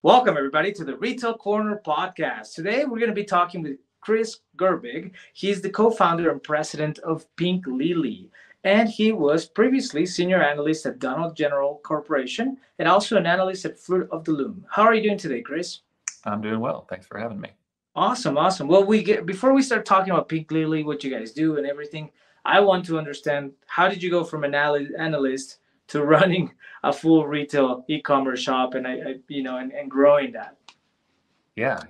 Welcome, everybody, to the Retail Corner podcast. Today, we're going to be talking with Chris Gerbig. He's the co founder and president of Pink Lily. And he was previously senior analyst at Donald General Corporation and also an analyst at Fruit of the Loom. How are you doing today, Chris? I'm doing well. Thanks for having me. Awesome, awesome. Well, before we start talking about Pink Lily, what you guys do and everything, I want to understand how did you go from an analyst to running a full retail e-commerce shop and growing that? Yeah.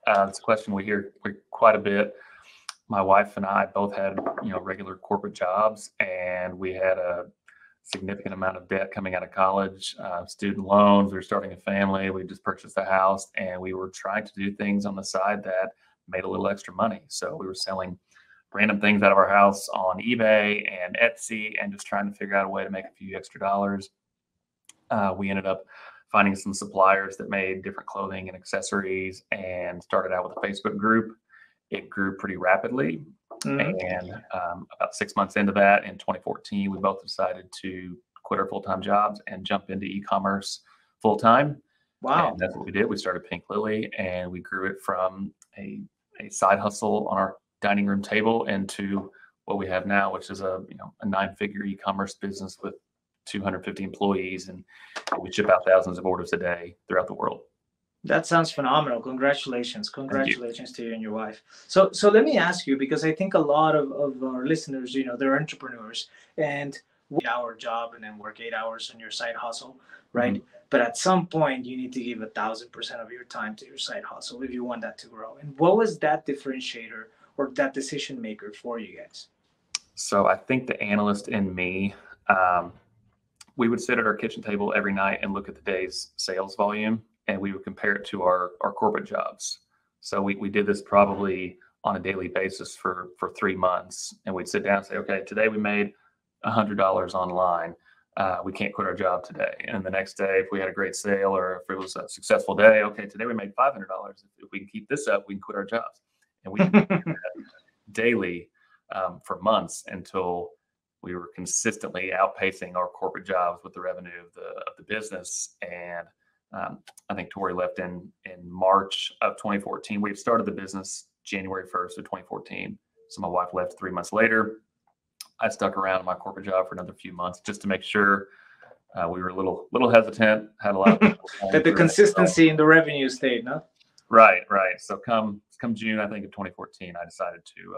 It's a question we hear quite a bit. My wife and I both had, regular corporate jobs, and we had a significant amount of debt coming out of college, student loans. We were starting a family. We just purchased a house, and we were trying to do things on the side that made a little extra money. So we were selling random things out of our house on eBay and Etsy, and just trying to figure out a way to make a few extra dollars. We ended up finding some suppliers that made different clothing and accessories, and started out with a Facebook group. It grew pretty rapidly. And about 6 months into that, in 2014, we both decided to quit our full-time jobs and jump into e-commerce full-time. Wow. And that's what we did. We started Pink Lily, and we grew it from a side hustle on our dining room table into what we have now, which is a 9-figure e-commerce business with 250 employees, and we ship out thousands of orders a day throughout the world. That sounds phenomenal. Congratulations to you and your wife. So let me ask you, because I think a lot of our listeners, they're entrepreneurs and work our job and then work 8 hours on your side hustle, right? Mm-hmm. But at some point you need to give 1,000% of your time to your side hustle if you want that to grow. And what was that differentiator or that decision maker for you guys? So I think the analyst in me, we would sit at our kitchen table every night and look at the day's sales volume, and we would compare it to our corporate jobs. So we did this probably on a daily basis for 3 months, and we'd sit down and say, okay, today we made $100 online. We can't quit our job today. And the next day, if we had a great sale or if it was a successful day, okay, today we made $500. If we can keep this up, we can quit our jobs. And we did that daily for months until we were consistently outpacing our corporate jobs with the revenue of the business. And I think Tori left in March of 2014. We had started the business January 1st of 2014. So my wife left 3 months later. I stuck around in my corporate job for another few months just to make sure. We were a little hesitant, had a lot of people that the consistency in the revenue stayed, no? Right. So come June, I think, of 2014, I decided to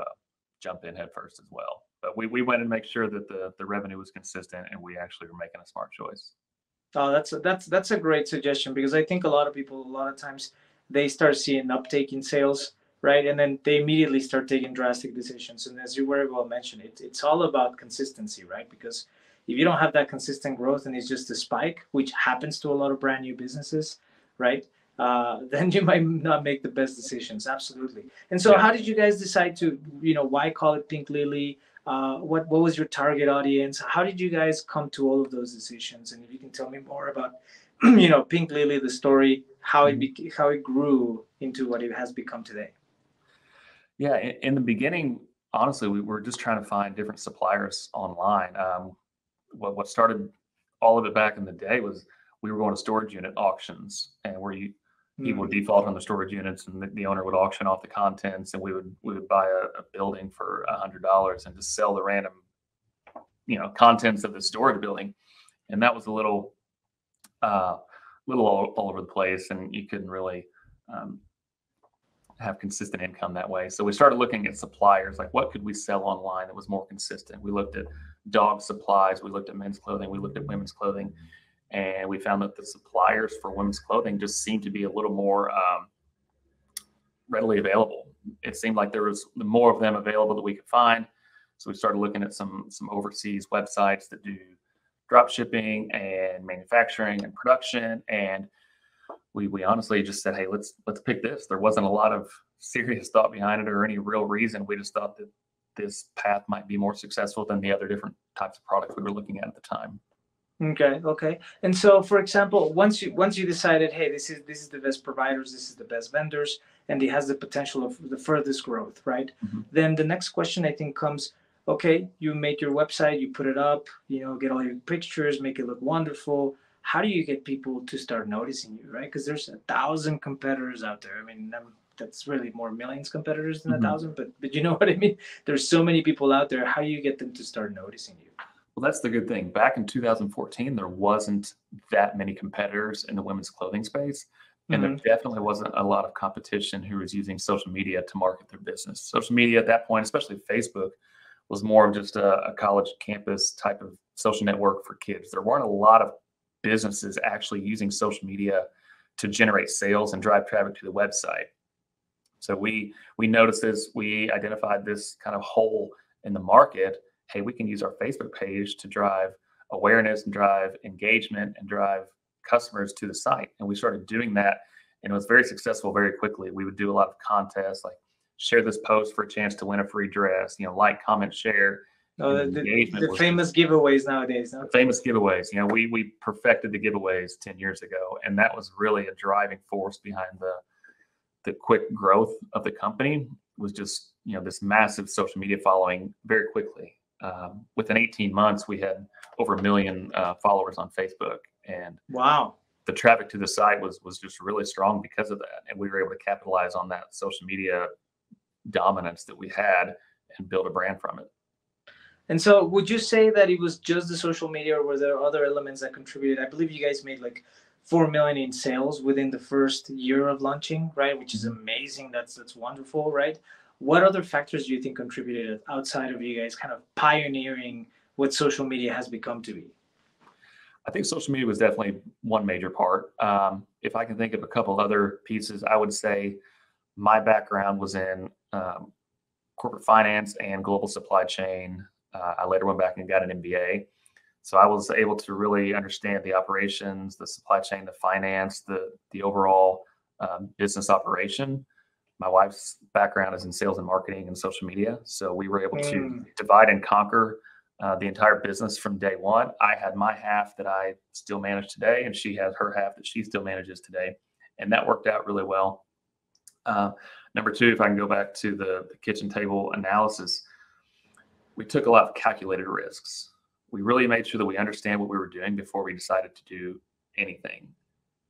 jump in head first as well. But we went and make sure that the revenue was consistent, and we actually were making a smart choice. Oh, that's a great suggestion, because I think a lot of people, a lot of times, they start seeing uptake in sales, right? And then they immediately start taking drastic decisions. And as you very well mentioned, it's all about consistency, right? Because if you don't have that consistent growth and it's just a spike, which happens to a lot of brand new businesses, right? Then you might not make the best decisions. Absolutely. And so How did you guys decide to, why call it Pink Lily? What was your target audience? How did you guys come to all of those decisions? And if you can tell me more about, Pink Lily, the story, how it grew into what it has become today. Yeah, in the beginning, honestly, we were just trying to find different suppliers online. What started all of it back in the day was we were going to storage unit auctions, and people would default on the storage units, and the owner would auction off the contents, and we would buy a building for $100 and just sell the random, contents of the storage building. And that was a little all over the place, and you couldn't really have consistent income that way. So we started looking at suppliers, like what could we sell online that was more consistent. We looked at dog supplies, we looked at men's clothing, we looked at women's clothing. And we found that the suppliers for women's clothing just seemed to be a little more readily available. It seemed like there was more of them available that we could find. So we started looking at some overseas websites that do drop shipping and manufacturing and production. And we honestly just said, hey, let's pick this. There wasn't a lot of serious thought behind it or any real reason. We just thought that this path might be more successful than the other different types of products we were looking at the time. Okay. And so, for example, once you decided, hey, this is the best providers, this is the best vendors, and it has the potential of the furthest growth, right? Mm-hmm. Then the next question I think comes, okay, you make your website, you put it up, get all your pictures, make it look wonderful. how do you get people to start noticing you, right? Because there's 1,000 competitors out there. I mean, that's really more millions competitors than 1,000, but you know what I mean? There's so many people out there. How do you get them to start noticing you? Well, that's the good thing. Back in 2014, there wasn't that many competitors in the women's clothing space. And there Mm-hmm. definitely wasn't a lot of competition who was using social media to market their business. Social media at that point, especially Facebook, was more of just a college campus type of social network for kids. There weren't a lot of businesses actually using social media to generate sales and drive traffic to the website. So we noticed this, we identified this kind of hole in the market. Hey, we can use our Facebook page to drive awareness and drive engagement and drive customers to the site. And we started doing that, and it was very successful very quickly. We would do a lot of contests like share this post for a chance to win a free dress, like, comment, share. Oh, And the the engagement was famous giveaways nowadays. Huh? the famous giveaways. We perfected the giveaways 10 years ago, and that was really a driving force behind the quick growth of the company. Was just this massive social media following very quickly. Within 18 months, we had over 1 million followers on Facebook, and Wow. the traffic to the site was just really strong because of that. And we were able to capitalize on that social media dominance that we had and build a brand from it. And so, would you say that it was just the social media, or were there other elements that contributed? I believe you guys made like 4 million in sales within the first year of launching, right? Which is amazing. That's wonderful, right? What other factors do you think contributed outside of you guys kind of pioneering what social media has become to be? I think social media was definitely one major part. If I can think of a couple other pieces, I would say my background was in corporate finance and global supply chain. I later went back and got an MBA. So I was able to really understand the operations, the supply chain, the finance, the overall business operation. My wife's background is in sales and marketing and social media. So we were able to Mm. divide and conquer the entire business from day one. I had my half that I still manage today, and she has her half that she still manages today. And that worked out really well. Uh, Number two, if I can go back to the kitchen table analysis, we took a lot of calculated risks. We really made sure that we understand what we were doing before we decided to do anything.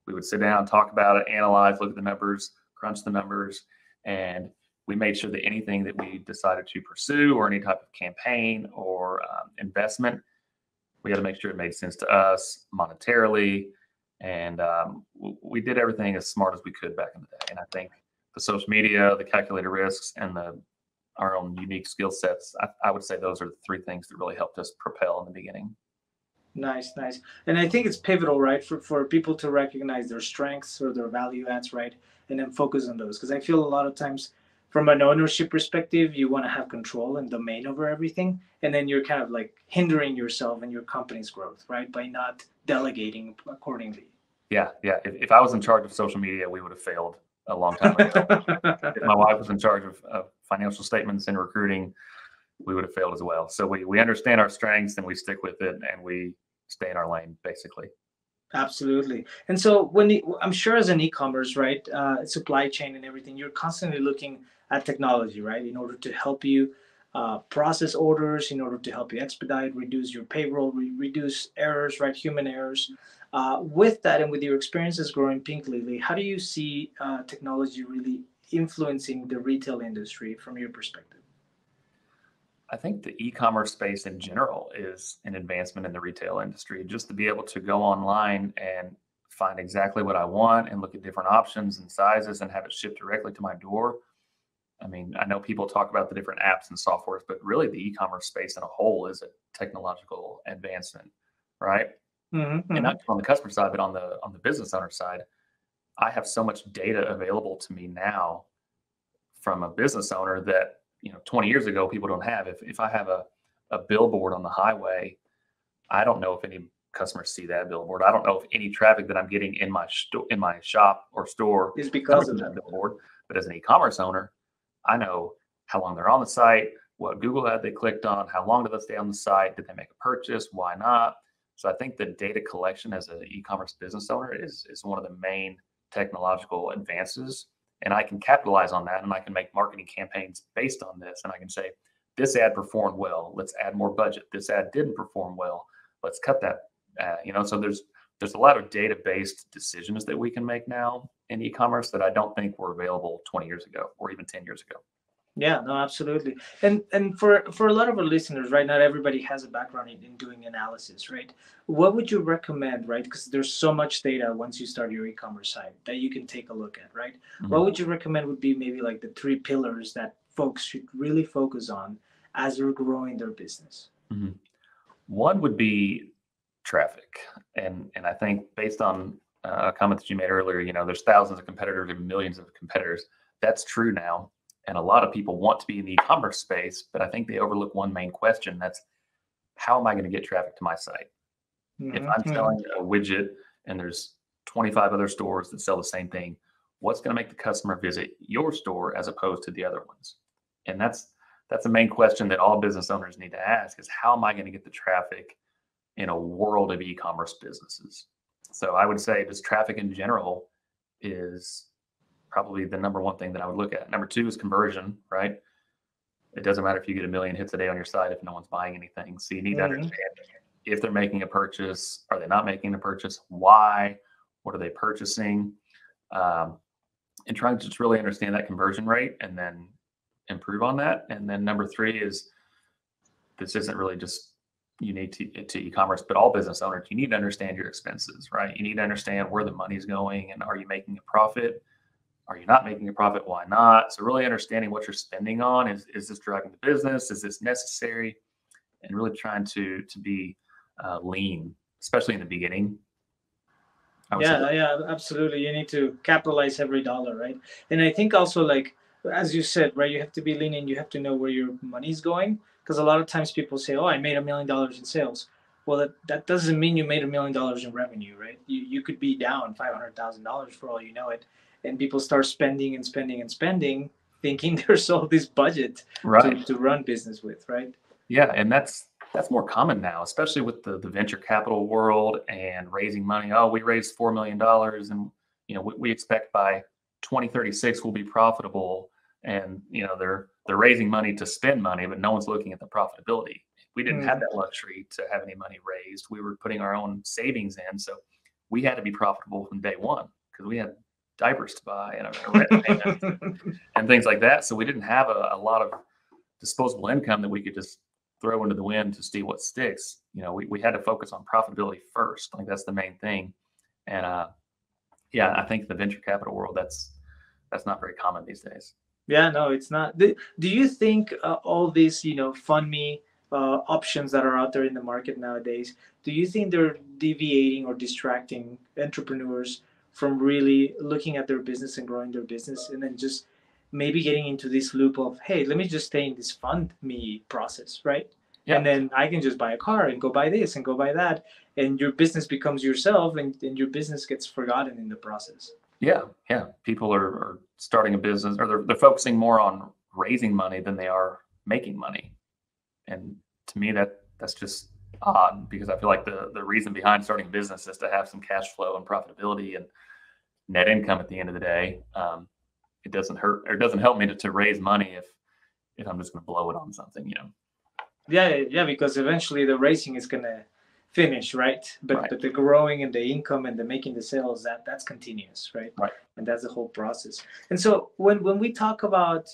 We would sit down, talk about it, analyze, look at the numbers, crunch the numbers, and we made sure that anything that we decided to pursue or any type of campaign or investment, we had to make sure it made sense to us monetarily. And we did everything as smart as we could back in the day. And I think the social media, the calculated risks, and our own unique skill sets, I would say those are the three things that really helped us propel in the beginning. Nice, nice. And I think it's pivotal, right, for people to recognize their strengths or their value adds, right, and then focus on those. Because I feel a lot of times, from an ownership perspective, you want to have control and domain over everything, and then you're kind of like hindering yourself and your company's growth, right, by not delegating accordingly. Yeah, yeah. If I was in charge of social media, we would have failed a long time ago. If my wife was in charge of financial statements and recruiting, we would have failed as well. So we understand our strengths and we stick with it and we stay in our lane, basically. Absolutely. And so I'm sure as an e-commerce, right, supply chain and everything, you're constantly looking at technology, right, in order to help you process orders, in order to help you expedite, reduce your payroll, reduce errors, right, human errors. With that and with your experiences growing Pink lately, how do you see technology really influencing the retail industry from your perspective? I think the e-commerce space in general is an advancement in the retail industry. Just to be able to go online and find exactly what I want and look at different options and sizes and have it shipped directly to my door. I mean, I know people talk about the different apps and softwares, but really the e-commerce space in a whole is a technological advancement, right? Mm-hmm, And mm-hmm. not just on the customer side, but on the business owner side, I have so much data available to me now from a business owner that 20 years ago people don't have. If I have a billboard on the highway, I don't know if any customers see that billboard. I don't know if any traffic that I'm getting in my shop or store Is is coming because from of that that. billboard. But as an e-commerce owner, I know how long they're on the site, what Google ad they clicked on, how long did they stay on the site, did they make a purchase, why not. So I think the data collection as an e-commerce business owner is one of the main technological advances. And I can capitalize on that and I can make marketing campaigns based on this. And I can say, this ad performed well. Let's add more budget. This ad didn't perform well. Let's cut that. So there's there's a lot of data-based decisions that we can make now in e-commerce that I don't think were available 20 years ago or even 10 years ago. Yeah, no, absolutely. And for a lot of our listeners, right, not everybody has a background in doing analysis, right? What would you recommend, right? Because there's so much data once you start your e-commerce site that you can take a look at, right? What would you recommend would be maybe like the three pillars that folks should really focus on as they're growing their business? Mm-hmm. One would be traffic. And I think based on a comment that you made earlier, there's thousands of competitors and millions of competitors. That's true now. And a lot of people want to be in the e-commerce space, but I think they overlook one main question. That's how am I going to get traffic to my site? If I'm selling a widget and there's 25 other stores that sell the same thing, what's going to make the customer visit your store as opposed to the other ones? And that's the main question that all business owners need to ask is how am I going to get the traffic in a world of e-commerce businesses? So I would say just traffic in general is probably the number one thing that I would look at. Number two is conversion, right? It doesn't matter if you get 1 million hits a day on your site if no one's buying anything. So you need to understand if they're making a purchase, are they not making a purchase? Why? What are they purchasing? And trying to just really understand that conversion rate and then improve on that. And then number three is this isn't really just unique to e-commerce, but all business owners, you need to understand your expenses, right? You need to understand where the money's going and are you making a profit? Are you not making a profit? Why not? So really understanding what you're spending on. Is this driving the business? Is this necessary? And really trying to be lean, especially in the beginning. Yeah, absolutely. You need to capitalize every dollar, right? And I think also like as you said, right, you have to be lean and you have to know where your money's going. Because a lot of times people say, "Oh, I made $1 million in sales." Well, that doesn't mean you made $1 million in revenue, right? You could be down $500,000 for all you know it, and people start spending and spending and spending, thinking there's all this budget to run business with, right? Yeah, and that's more common now, especially with the venture capital world and raising money. Oh, we raised $4 million, and we expect by 2036 we'll be profitable. And they're raising money to spend money, but no one's looking at the profitability. We didn't have that luxury to have any money raised. We were putting our own savings in, so we had to be profitable from day one because we had diapers to buy and a rent payment and things like that. So we didn't have a lot of disposable income that we could just throw into the wind to see what sticks. We had to focus on profitability first. Like that's the main thing. And I think the venture capital world that's not very common these days. Yeah, no, it's not. Do you think all these, fund me options that are out there in the market nowadays, do you think they're deviating or distracting entrepreneurs from really looking at their business and growing their business and then just maybe getting into this loop of, hey, let me just stay in this fund me process, right? Yeah. And then I can just buy a car and go buy this and go buy that. And your business becomes yourself and your business gets forgotten in the process. Yeah. People are starting a business, or they're focusing more on raising money than they are making money. And to me, that's just odd because I feel like the reason behind starting a business is to have some cash flow and profitability and net income at the end of the day. It doesn't hurt or it doesn't help me to raise money if I'm just going to blow it on something, Yeah, because eventually the raising is going to finish, right? But the growing and the income and the making the sales, that's continuous, right? And that's the whole process. And so when we talk about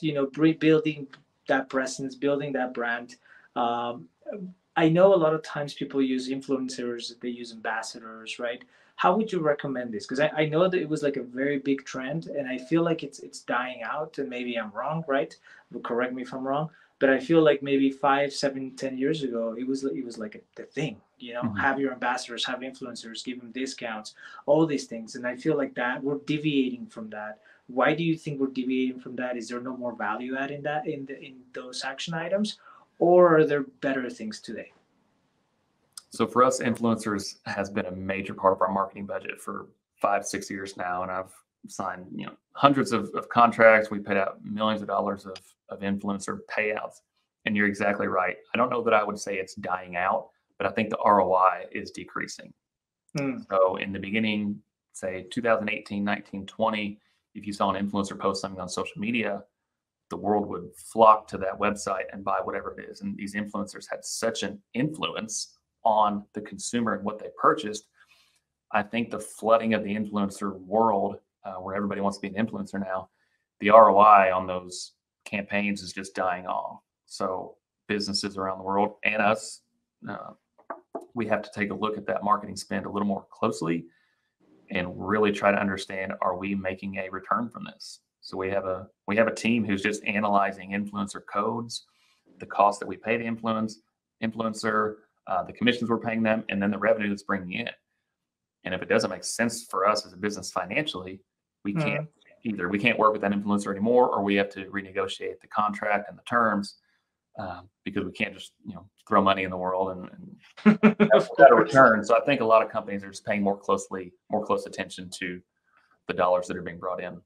building that presence, building that brand, I know a lot of times people use influencers, they use ambassadors, right? How would you recommend this? Because I know that it was like a very big trend, and I feel like it's dying out. And maybe I'm wrong, right? Correct me if I'm wrong. But I feel like maybe 5, 7, 10 years ago, it was like the thing, have your ambassadors, have influencers, give them discounts, all these things. And I feel like that we're deviating from that. Why do you think we're deviating from that? Is there no more value add in that, in those action items, or are there better things today? So for us, influencers has been a major part of our marketing budget for 5, 6 years now. And I've signed, hundreds of contracts. We paid out millions of dollars of influencer payouts. And you're exactly right. I don't know that I would say it's dying out, but I think the ROI is decreasing. So in the beginning, say 2018, 19, 20, if you saw an influencer post something on social media, the world would flock to that website and buy whatever it is. And these influencers had such an influence on the consumer and what they purchased I think the flooding of the influencer world, where everybody wants to be an influencer now, the ROI on those campaigns is just dying off. So businesses around the world and us, uh, we have to take a look at that marketing spend a little more closely and really try to understand, are we making a return from this? So we have a team who's just analyzing influencer codes, the cost that we pay the influencer, the commissions we're paying them, and then the revenue that's bringing in. And if it doesn't make sense for us as a business financially, we can't we can't work with that influencer anymore, or we have to renegotiate the contract and the terms, because we can't just throw money in the world and Of without a course. return. So I think a lot of companies are just paying more close attention to the dollars that are being brought in.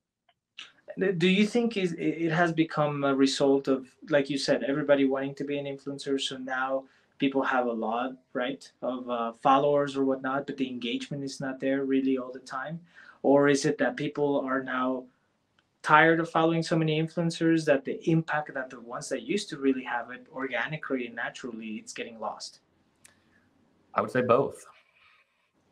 Do you think it has become a result of, like you said, everybody wanting to be an influencer? So now people have a lot, right, of followers or whatnot, but the engagement is not there really all the time? Or is it that people are now tired of following so many influencers that the impact that the ones that used to really have it organically and naturally, it's getting lost? I would say both.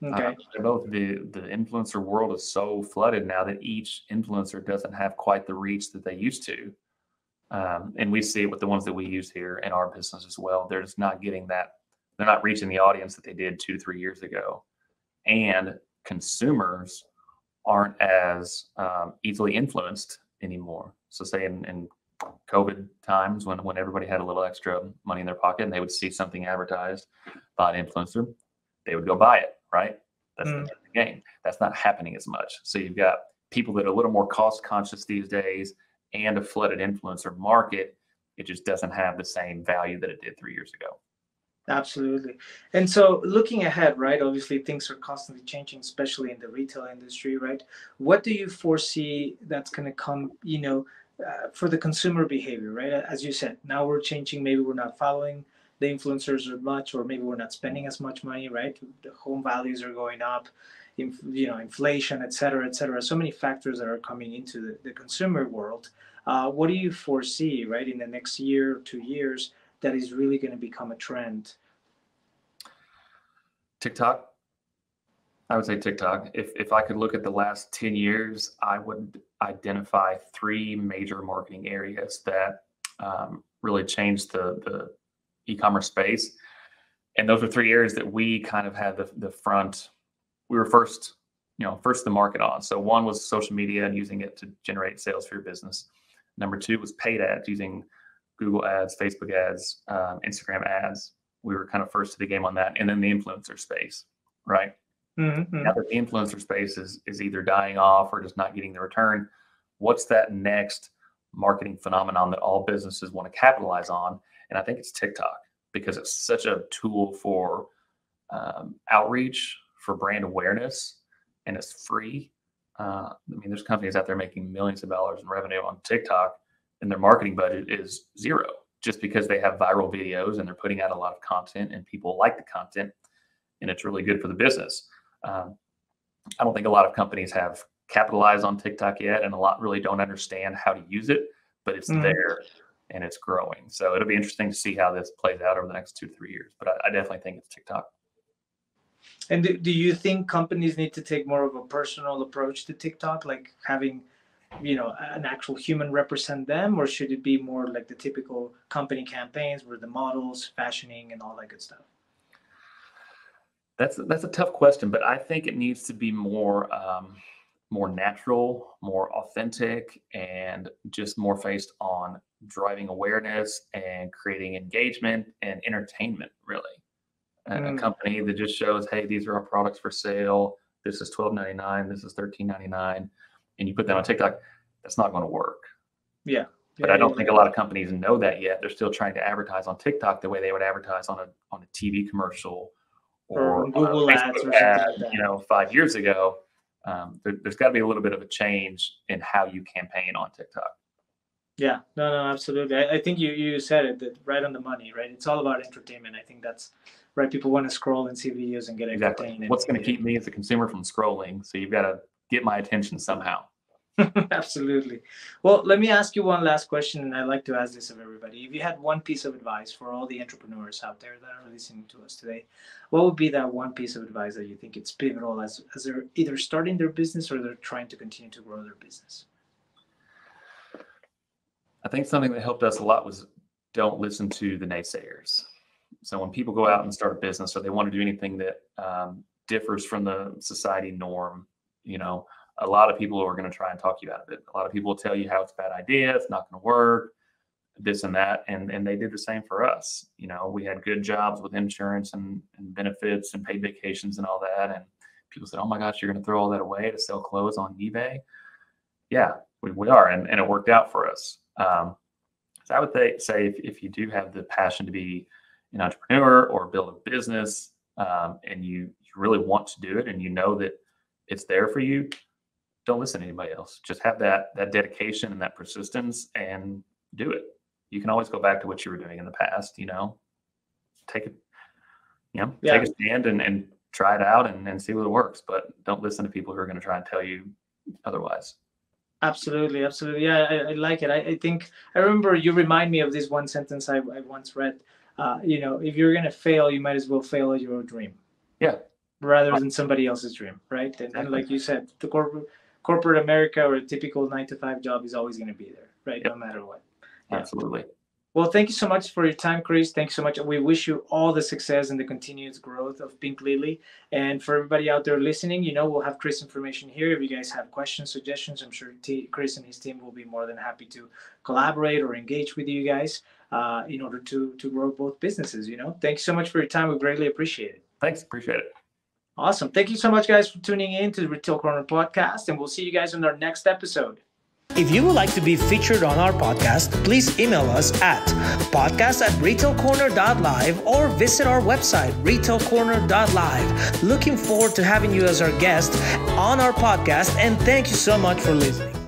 Okay. Both. The influencer world is so flooded now that each influencer doesn't have quite the reach that they used to. And we see it with the ones that we use here in our business as well. They're just not getting that. They're not reaching the audience that they did 2 to 3 years ago. And consumers aren't as easily influenced anymore. So say in COVID times when everybody had a little extra money in their pocket and they would see something advertised by an influencer, they would go buy it, right? That's the game. That's not happening as much. So you've got people that are a little more cost conscious these days and a flooded influencer market. It just doesn't have the same value that it did 3 years ago. Absolutely. And so looking ahead, right, obviously things are constantly changing, especially in the retail industry, right? What do you foresee that's going to come, for the consumer behavior, right? As you said, now we're changing. Maybe we're not following the influencers as much, or maybe we're not spending as much money, right? The home values are going up, inflation, et cetera, et cetera. So many factors that are coming into the consumer world. What do you foresee, right, in the next year or 2 years that is really going to become a trend? TikTok. I would say TikTok. If I could look at the last 10 years, I would identify three major marketing areas that really changed the e-commerce space. And those are three areas that we kind of had the front. We were first to market on. So one was social media and using it to generate sales for your business. Number two was paid ads, using Google ads, Facebook ads, Instagram ads. We were kind of first to the game on that. And then the influencer space, right? Mm-hmm. Now that the influencer space is either dying off or just not getting the return, what's that next marketing phenomenon that all businesses want to capitalize on? And I think it's TikTok, because it's such a tool for outreach, for brand awareness, and it's free. I mean, there's companies out there making millions of dollars in revenue on TikTok, and their marketing budget is zero, just because they have viral videos and they're putting out a lot of content and people like the content, and it's really good for the business. I don't think a lot of companies have capitalized on TikTok yet, and a lot really don't understand how to use it, but it's there and it's growing. So it'll be interesting to see how this plays out over the next 2 to 3 years. But I definitely think it's TikTok. And do you think companies need to take more of a personal approach to TikTok, like having, an actual human represent them, or should it be more like the typical company campaigns where the models, fashioning, and all that good stuff? That's a tough question, but I think it needs to be more natural, more authentic, and just more based on driving awareness and creating engagement and entertainment, really. A company that just shows, hey, these are our products for sale. This is $12.99. This is $13.99. And you put that on TikTok, that's not going to work. Yeah. But I don't think a lot of companies know that yet. They're still trying to advertise on TikTok the way they would advertise on a TV commercial or Google ads or ad, something like that. 5 years ago. There's got to be a little bit of a change in how you campaign on TikTok. Yeah, no, absolutely. I think you said it right on the money, right? It's all about entertainment. I think that's right. People want to scroll and see videos and get Exactly. entertained. What's going to keep me as a consumer from scrolling? So you've got to get my attention somehow. Absolutely. Well, let me ask you one last question, and I like to ask this of everybody. If you had one piece of advice for all the entrepreneurs out there that are listening to us today, what would be that one piece of advice that you think it's pivotal as they're either starting their business or they're trying to continue to grow their business? I think something that helped us a lot was don't listen to the naysayers. So when people go out and start a business or they want to do anything that differs from the society norm, you know, a lot of people are going to try and talk you out of it. A lot of people will tell you how it's a bad idea, it's not going to work, this and that. And they did the same for us. You know, we had good jobs with insurance and benefits and paid vacations and all that. And people said, oh my gosh, you're going to throw all that away to sell clothes on eBay? Yeah, we are. And it worked out for us. So I would say if you do have the passion to be an entrepreneur or build a business, and you really want to do it and you know that it's there for you, don't listen to anybody else. Just have that dedication and that persistence and do it. You can always go back to what you were doing in the past, you know, take it, take a stand and try it out and see what works, but don't listen to people who are going to try and tell you otherwise. Absolutely, absolutely. Yeah, I like it. I think I remember you remind me of this one sentence I once read. If you're gonna fail, you might as well fail at your own dream. Yeah. Rather than somebody else's dream, right? And like you said, the corporate America or a typical 9 to 5 job is always gonna be there, right? Yep. No matter what. Yeah. Absolutely. Well, thank you so much for your time, Chris. Thanks so much. We wish you all the success and the continuous growth of Pink Lily. And for everybody out there listening, we'll have Chris information here. If you guys have questions, suggestions, I'm sure Chris and his team will be more than happy to collaborate or engage with you guys in order to grow both businesses. Thanks so much for your time. We greatly appreciate it. Thanks. Appreciate it. Awesome. Thank you so much, guys, for tuning in to the Retail Corner podcast. And we'll see you guys on our next episode. If you would like to be featured on our podcast, please email us at podcast@retailcorner.live or visit our website, retailcorner.live. Looking forward to having you as our guest on our podcast, and thank you so much for listening.